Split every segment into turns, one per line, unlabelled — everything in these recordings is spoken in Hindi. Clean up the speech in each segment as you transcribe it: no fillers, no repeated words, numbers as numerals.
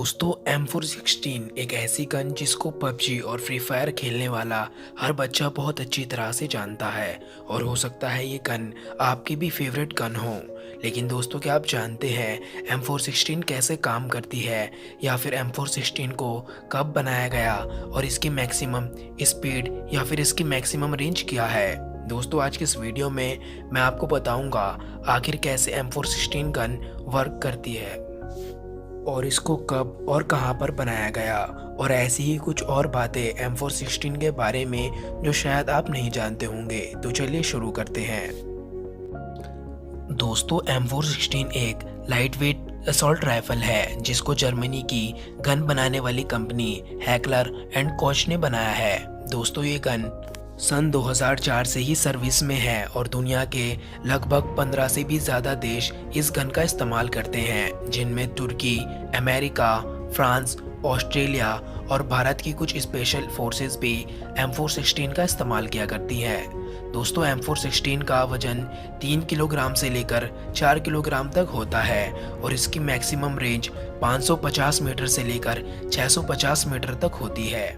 दोस्तों M416 एक ऐसी गन जिसको पबजी और फ्री फायर खेलने वाला हर बच्चा बहुत अच्छी तरह से जानता है और हो सकता है ये गन आपकी भी फेवरेट गन हो। लेकिन दोस्तों क्या आप जानते हैं M416 कैसे काम करती है या फिर M416 को कब बनाया गया और इसकी मैक्सिमम स्पीड या फिर इसकी मैक्सिमम रेंज क्या है। दोस्तों आज के इस वीडियो में मैं आपको बताऊंगा आखिर कैसे M416 गन वर्क करती है और इसको कब और कहां पर बनाया गया और ऐसी ही कुछ और बातें M416 के बारे में जो शायद आप नहीं जानते होंगे। तो चलिए शुरू करते हैं। दोस्तों M416 एक लाइट वेट असॉल्ट राइफल है जिसको जर्मनी की गन बनाने वाली कंपनी हैकलर एंड कोच ने बनाया है। दोस्तों ये गन सन 2004 से ही सर्विस में है और दुनिया के लगभग 15 से भी ज़्यादा देश इस गन का इस्तेमाल करते हैं, जिनमें तुर्की, अमेरिका, फ्रांस, ऑस्ट्रेलिया और भारत की कुछ स्पेशल फोर्सेस भी M416 का इस्तेमाल किया करती हैं। दोस्तों M416 का वजन 3 किलोग्राम से लेकर 4 किलोग्राम तक होता है और इसकी मैक्सिमम रेंज 550 मीटर से लेकर 650 मीटर तक होती है।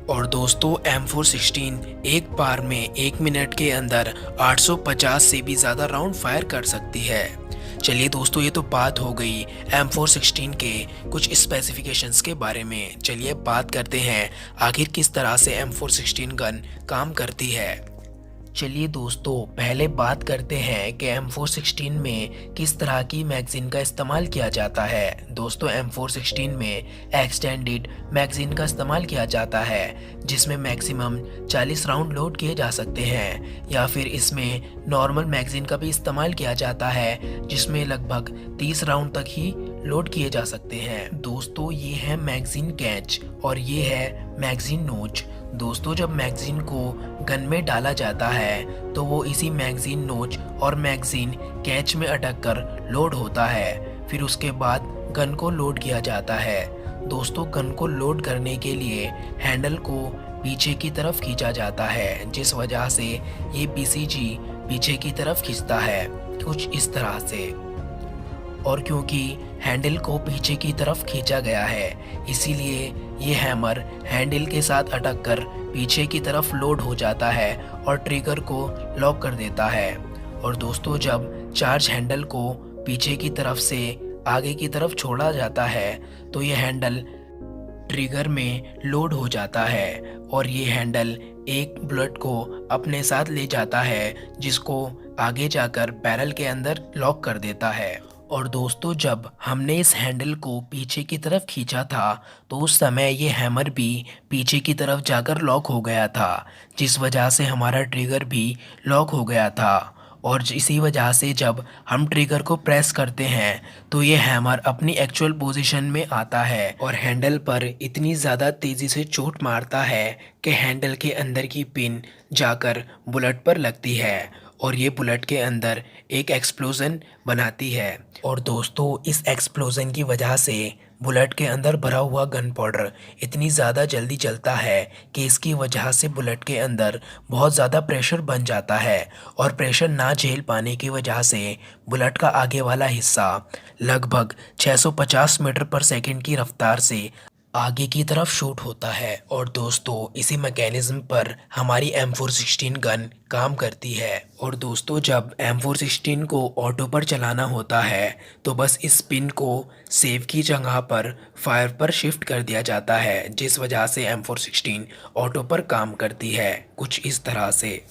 और दोस्तों M416 एक बार में 1 मिनट के अंदर 850 से भी ज़्यादा राउंड फायर कर सकती है। चलिए दोस्तों ये तो बात हो गई M416 के कुछ स्पेसिफिकेशंस के बारे में। चलिए बात करते हैं आखिर किस तरह से M416 गन काम करती है। चलिए दोस्तों पहले बात करते हैं कि M416 में किस तरह की मैगजीन का इस्तेमाल किया जाता है। दोस्तों M416 में एक्सटेंडेड मैगजीन का इस्तेमाल किया जाता है जिसमें मैक्सिमम 40 राउंड लोड किए जा सकते हैं, या फिर इसमें नॉर्मल मैगजीन का भी इस्तेमाल किया जाता है जिसमें लगभग 30 राउंड तक ही लोड किए जा सकते हैं। दोस्तों ये है मैगजीन कैच और ये है मैगजीन नोच। दोस्तों जब मैगजीन को गन में डाला जाता है तो वो इसी मैगजीन नोच और मैगजीन कैच में अटक कर लोड होता है, फिर उसके बाद गन को लोड किया जाता है। दोस्तों गन को लोड करने के लिए हैंडल को पीछे की तरफ खींचा जाता है, जिस वजह से ये BCG पीछे की तरफ खींचता है कुछ इस तरह से। और क्योंकि हैंडल को पीछे की तरफ खींचा गया है इसीलिए ये हैमर हैंडल के साथ अटक कर पीछे की तरफ लोड हो जाता है और ट्रिगर को लॉक कर देता है। और दोस्तों जब चार्ज हैंडल को पीछे की तरफ से आगे की तरफ छोड़ा जाता है तो ये हैंडल ट्रिगर में लोड हो जाता है और ये हैंडल एक बुलेट को अपने साथ ले जाता है जिसको आगे जाकर बैरल के अंदर लॉक कर देता है। और दोस्तों जब हमने इस हैंडल को पीछे की तरफ खींचा था तो उस समय ये हैमर भी पीछे की तरफ जाकर लॉक हो गया था, जिस वजह से हमारा ट्रिगर भी लॉक हो गया था। और इसी वजह से जब हम ट्रिगर को प्रेस करते हैं तो ये हैमर अपनी एक्चुअल पोजीशन में आता है और हैंडल पर इतनी ज़्यादा तेज़ी से चोट मारता है कि हैंडल के अंदर की पिन जाकर बुलेट पर लगती है और ये बुलेट के अंदर एक एक्सप्लोजन बनाती है। और दोस्तों इस एक्सप्लोजन की वजह से बुलेट के अंदर भरा हुआ गन पाउडर इतनी ज़्यादा जल्दी जलता है कि इसकी वजह से बुलेट के अंदर बहुत ज़्यादा प्रेशर बन जाता है और प्रेशर ना झेल पाने की वजह से बुलेट का आगे वाला हिस्सा लगभग 650 मीटर पर सेकंड की रफ्तार से आगे की तरफ शूट होता है। और दोस्तों इसी मैकेनिज्म पर हमारी M416 गन काम करती है। और दोस्तों जब M416 को ऑटो पर चलाना होता है तो बस इस पिन को सेव की जगह पर फायर पर शिफ्ट कर दिया जाता है, जिस वजह से M416 ऑटो पर काम करती है कुछ इस तरह से।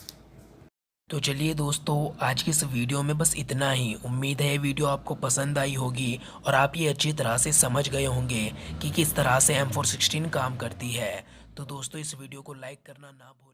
तो चलिए दोस्तों आज की इस वीडियो में बस इतना ही। उम्मीद है ये वीडियो आपको पसंद आई होगी और आप ये अच्छी तरह से समझ गए होंगे कि किस तरह से M416 काम करती है। तो दोस्तों इस वीडियो को लाइक करना ना भूलें।